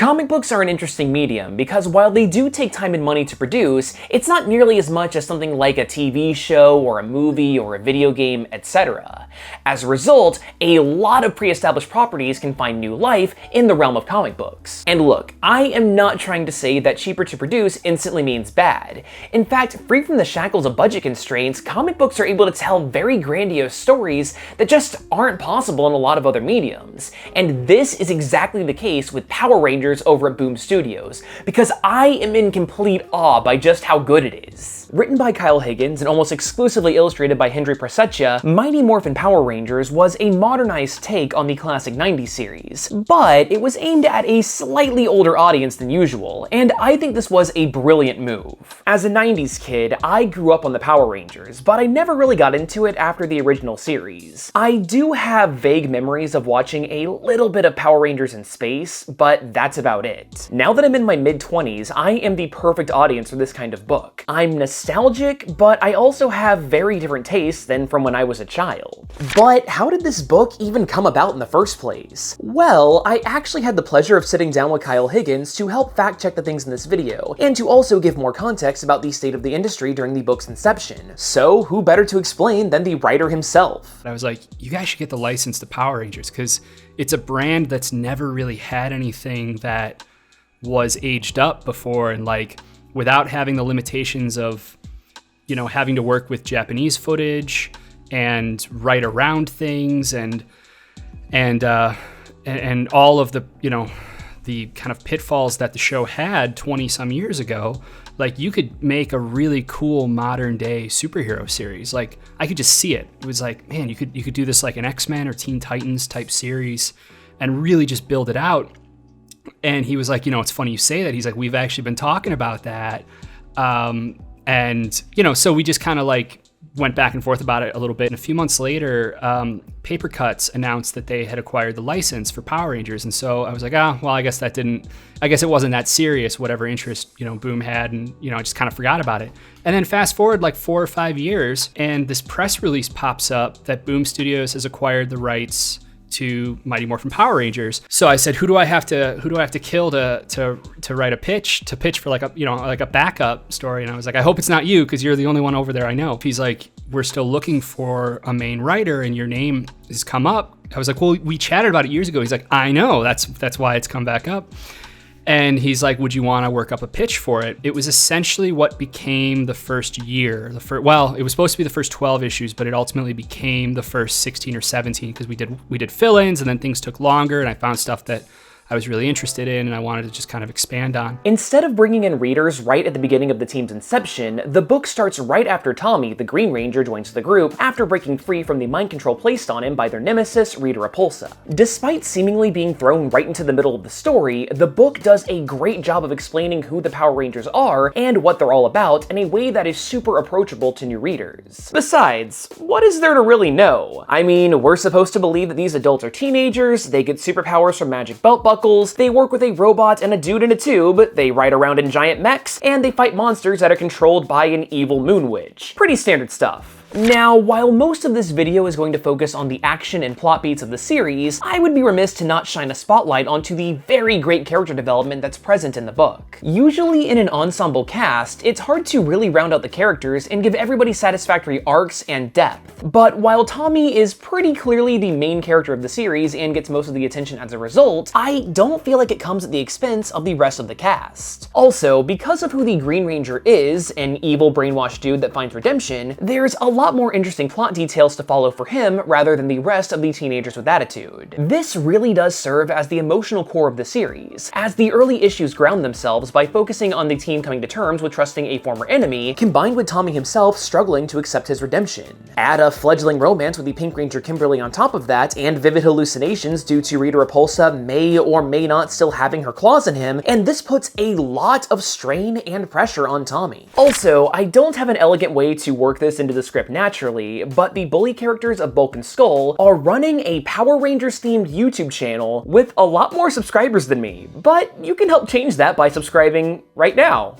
Comic books are an interesting medium because while they do take time and money to produce, it's not nearly as much as something like a TV show or a movie or a video game, etc. As a result, a lot of pre-established properties can find new life in the realm of comic books. And look, I am not trying to say that cheaper to produce instantly means bad. In fact, free from the shackles of budget constraints, comic books are able to tell very grandiose stories that just aren't possible in a lot of other mediums. And this is exactly the case with Power Rangers over at Boom Studios, because I am in complete awe by just how good it is. Written by Kyle Higgins and almost exclusively illustrated by Hendry Prasetya, Mighty Morphin Power Rangers was a modernized take on the classic 90s series, but it was aimed at a slightly older audience than usual, and I think this was a brilliant move. As a 90s kid, I grew up on the Power Rangers, but I never really got into it after the original series. I do have vague memories of watching a little bit of Power Rangers in space, but that's about it. Now that I'm in my mid-20s, I am the perfect audience for this kind of book. I'm nostalgic, but I also have very different tastes than from when I was a child. But how did this book even come about in the first place? Well, I actually had the pleasure of sitting down with Kyle Higgins to help fact check the things in this video, and to also give more context about the state of the industry during the book's inception. So who better to explain than the writer himself? I was like, you guys should get the license to Power Rangers, because it's a brand that's never really had anything that was aged up before, and like without having the limitations of, you know, having to work with Japanese footage and write around things and all of the, you know, the kind of pitfalls that the show had 20 some years ago. Like, you could make a really cool modern day superhero series. Like, I could just see it. It was like, man, you could do this like an X-Men or Teen Titans type series and really just build it out. And he was like, you know, it's funny you say that. He's like, we've actually been talking about that. And, you know, so we just kind of like went back and forth about it a little bit. And a few months later, Paper Cuts announced that they had acquired the license for Power Rangers. And so I was like, well, I guess it wasn't that serious, whatever interest, you know, Boom had. And, you know, I just kind of forgot about it. And then fast forward like 4 or 5 years, and this press release pops up that Boom Studios has acquired the rights to Mighty Morphin Power Rangers. So I said, who do I have to kill to write a pitch for like a, you know, like a backup story? And I was like, I hope it's not you, because you're the only one over there I know. He's like, we're still looking for a main writer and your name has come up. I was like, well, we chatted about it years ago. He's like, I know, that's why it's come back up. And he's like, would you want to work up a pitch for it? It was essentially what became the first year. Well, it was supposed to be the first 12 issues, but it ultimately became the first 16 or 17 because we did fill-ins, and then things took longer, and I found stuff that I was really interested in and I wanted to just kind of expand on. Instead of bringing in readers right at the beginning of the team's inception, the book starts right after Tommy, the Green Ranger, joins the group after breaking free from the mind control placed on him by their nemesis, Rita Repulsa. Despite seemingly being thrown right into the middle of the story, the book does a great job of explaining who the Power Rangers are and what they're all about in a way that is super approachable to new readers. Besides, what is there to really know? I mean, we're supposed to believe that these adults are teenagers, they get superpowers from magic belt buckles, they work with a robot and a dude in a tube, they ride around in giant mechs, and they fight monsters that are controlled by an evil moon witch. Pretty standard stuff. Now, while most of this video is going to focus on the action and plot beats of the series, I would be remiss to not shine a spotlight onto the very great character development that's present in the book. Usually in an ensemble cast, it's hard to really round out the characters and give everybody satisfactory arcs and depth. But while Tommy is pretty clearly the main character of the series and gets most of the attention as a result, I don't feel like it comes at the expense of the rest of the cast. Also, because of who the Green Ranger is, an evil brainwashed dude that finds redemption, there's a lot more interesting plot details to follow for him rather than the rest of the teenagers with attitude. This really does serve as the emotional core of the series, as the early issues ground themselves by focusing on the team coming to terms with trusting a former enemy, combined with Tommy himself struggling to accept his redemption. Add a fledgling romance with the Pink Ranger Kimberly on top of that, and vivid hallucinations due to Rita Repulsa may or may not still having her claws in him, and this puts a lot of strain and pressure on Tommy. Also, I don't have an elegant way to work this into the script naturally, but the bully characters of Bulk and Skull are running a Power Rangers themed YouTube channel with a lot more subscribers than me, but you can help change that by subscribing right now.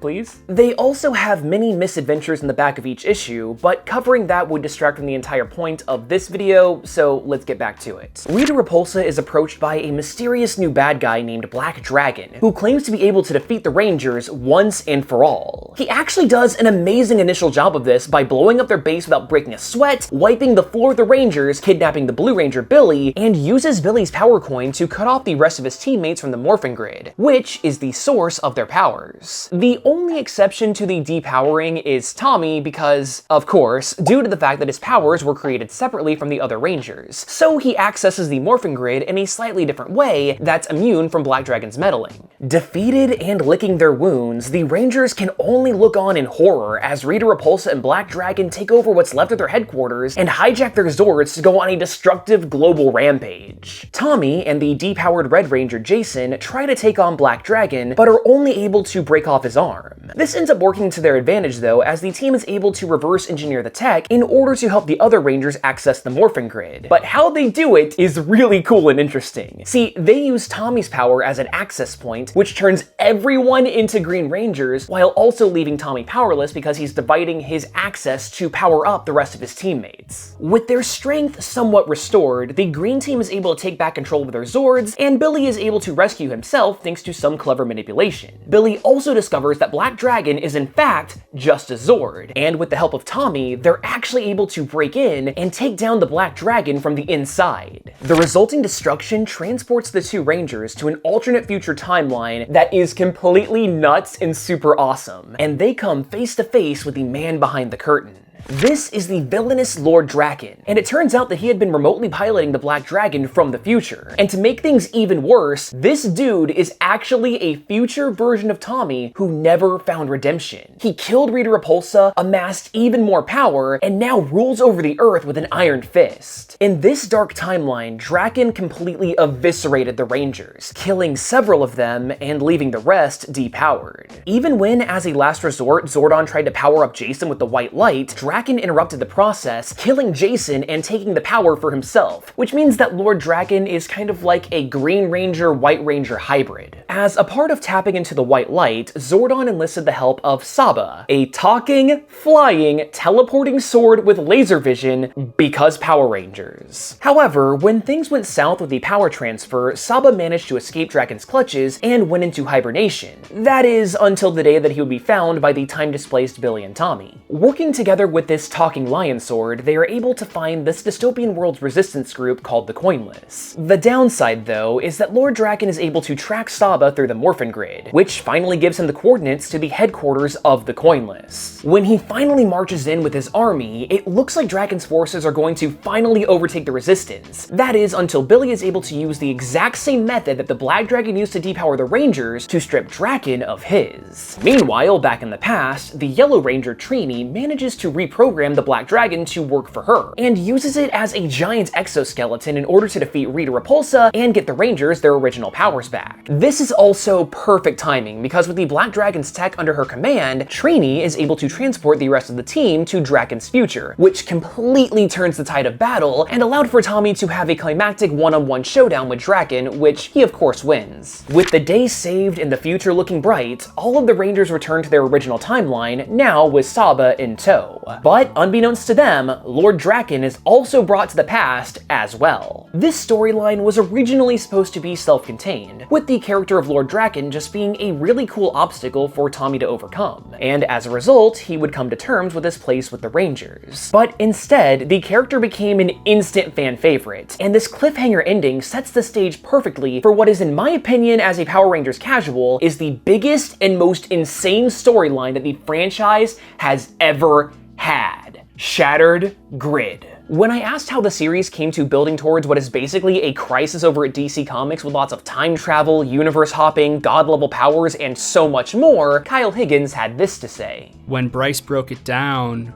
please? They also have many misadventures in the back of each issue, but covering that would distract from the entire point of this video, so let's get back to it. Rita Repulsa is approached by a mysterious new bad guy named Black Dragon, who claims to be able to defeat the Rangers once and for all. He actually does an amazing initial job of this by blowing up their base without breaking a sweat, wiping the floor of the Rangers, kidnapping the Blue Ranger Billy, and uses Billy's power coin to cut off the rest of his teammates from the morphing grid, which is the source of their powers. The only exception to the depowering is Tommy because, of course, due to the fact that his powers were created separately from the other Rangers, so he accesses the morphing grid in a slightly different way that's immune from Black Dragon's meddling. Defeated and licking their wounds, the Rangers can only look on in horror as Rita Repulsa and Black Dragon take over what's left of their headquarters and hijack their Zords to go on a destructive global rampage. Tommy and the depowered Red Ranger Jason try to take on Black Dragon, but are only able to break off his arm. This ends up working to their advantage though, as the team is able to reverse engineer the tech in order to help the other Rangers access the morphing grid. But how they do it is really cool and interesting. See, they use Tommy's power as an access point, which turns everyone into Green Rangers, while also leaving Tommy powerless because he's dividing his access to power up the rest of his teammates. With their strength somewhat restored, the Green team is able to take back control of their Zords, and Billy is able to rescue himself thanks to some clever manipulation. Billy also discovers that Black Dragon is in fact just a Zord, and with the help of Tommy, they're actually able to break in and take down the Black Dragon from the inside. The resulting destruction transports the two Rangers to an alternate future timeline that is completely nuts and super awesome, and they come face to face with the man behind the curtain. This is the villainous Lord Draken, and it turns out that he had been remotely piloting the Black Dragon from the future. And to make things even worse, this dude is actually a future version of Tommy who never found redemption. He killed Rita Repulsa, amassed even more power, and now rules over the Earth with an iron fist. In this dark timeline, Draken completely eviscerated the Rangers, killing several of them and leaving the rest depowered. Even when, as a last resort, Zordon tried to power up Jason with the white light, Draken interrupted the process, killing Jason and taking the power for himself, which means that Lord Draken is kind of like a Green Ranger, White Ranger hybrid. As a part of tapping into the white light, Zordon enlisted the help of Saba, a talking, flying, teleporting sword with laser vision because Power Rangers. However, when things went south with the power transfer, Saba managed to escape Draken's clutches and went into hibernation. That is, until the day that he would be found by the time-displaced Billy and Tommy. Working together with this talking lion sword, they are able to find this dystopian world's resistance group called the Coinless. The downside, though, is that Lord Draken is able to track Saba through the morphin grid, which finally gives him the coordinates to the headquarters of the Coinless. When he finally marches in with his army, it looks like Draken's forces are going to finally overtake the resistance. That is, until Billy is able to use the exact same method that the Black Dragon used to depower the Rangers to strip Draken of his. Meanwhile, back in the past, the Yellow Ranger Trini manages to reprogram the Black Dragon to work for her, and uses it as a giant exoskeleton in order to defeat Rita Repulsa and get the Rangers their original powers back. This is also perfect timing, because with the Black Dragon's tech under her command, Trini is able to transport the rest of the team to Draken's future, which completely turns the tide of battle and allowed for Tommy to have a climactic one-on-one showdown with Draken, which he of course wins. With the day saved and the future looking bright, all of the Rangers return to their original timeline, now with Saba in tow. But unbeknownst to them, Lord Draken is also brought to the past as well. This storyline was originally supposed to be self-contained, with the character of Lord Draken just being a really cool obstacle for Tommy to overcome, and as a result, he would come to terms with his place with the Rangers. But instead, the character became an instant fan favorite, and this cliffhanger ending sets the stage perfectly for what is, in my opinion as a Power Rangers casual, is the biggest and most insane storyline that the franchise has ever had. Shattered Grid. When I asked how the series came to building towards what is basically a crisis over at DC Comics with lots of time travel, universe hopping, god-level powers, and so much more, Kyle Higgins had this to say. When Bryce broke it down,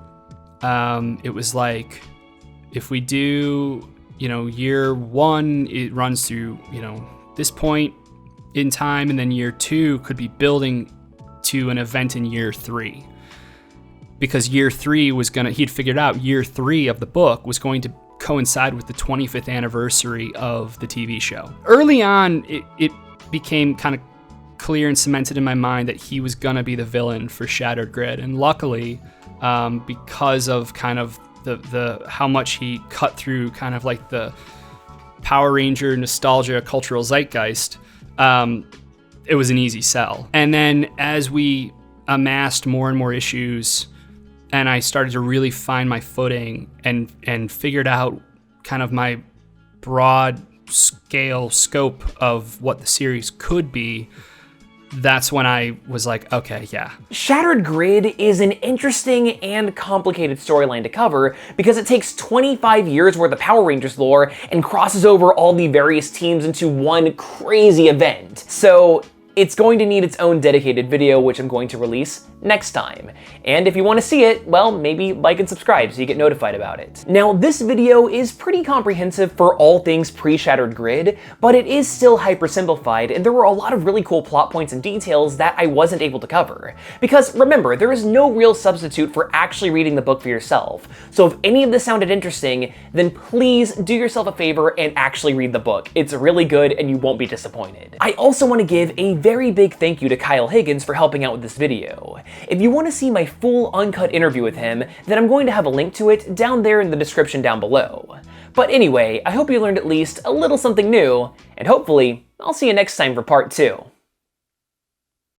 it was like, if we do, year one, it runs through, this point in time, and then year two could be building to an event in year three. Because year three was he'd figured out year three of the book was going to coincide with the 25th anniversary of the TV show. Early on, it became kind of clear and cemented in my mind that he was gonna be the villain for Shattered Grid. And luckily, because of kind of the how much he cut through kind of like the Power Ranger nostalgia cultural zeitgeist, it was an easy sell. And then as we amassed more and more issues, and I started to really find my footing and figured out kind of my broad scale scope of what the series could be, that's when I was like, okay, yeah. Shattered Grid is an interesting and complicated storyline to cover because it takes 25 years worth of Power Rangers lore and crosses over all the various teams into one crazy event. So it's going to need its own dedicated video, which I'm going to release next time. And if you want to see it, well, maybe like and subscribe so you get notified about it. Now, this video is pretty comprehensive for all things pre-Shattered Grid, but it is still hyper-simplified, and there were a lot of really cool plot points and details that I wasn't able to cover. Because remember, there is no real substitute for actually reading the book for yourself. So if any of this sounded interesting, then please do yourself a favor and actually read the book. It's really good and you won't be disappointed. I also want to give a very big thank you to Kyle Higgins for helping out with this video. If you want to see my full uncut interview with him, then I'm going to have a link to it down there in the description down below. But anyway, I hope you learned at least a little something new, and hopefully, I'll see you next time for part 2.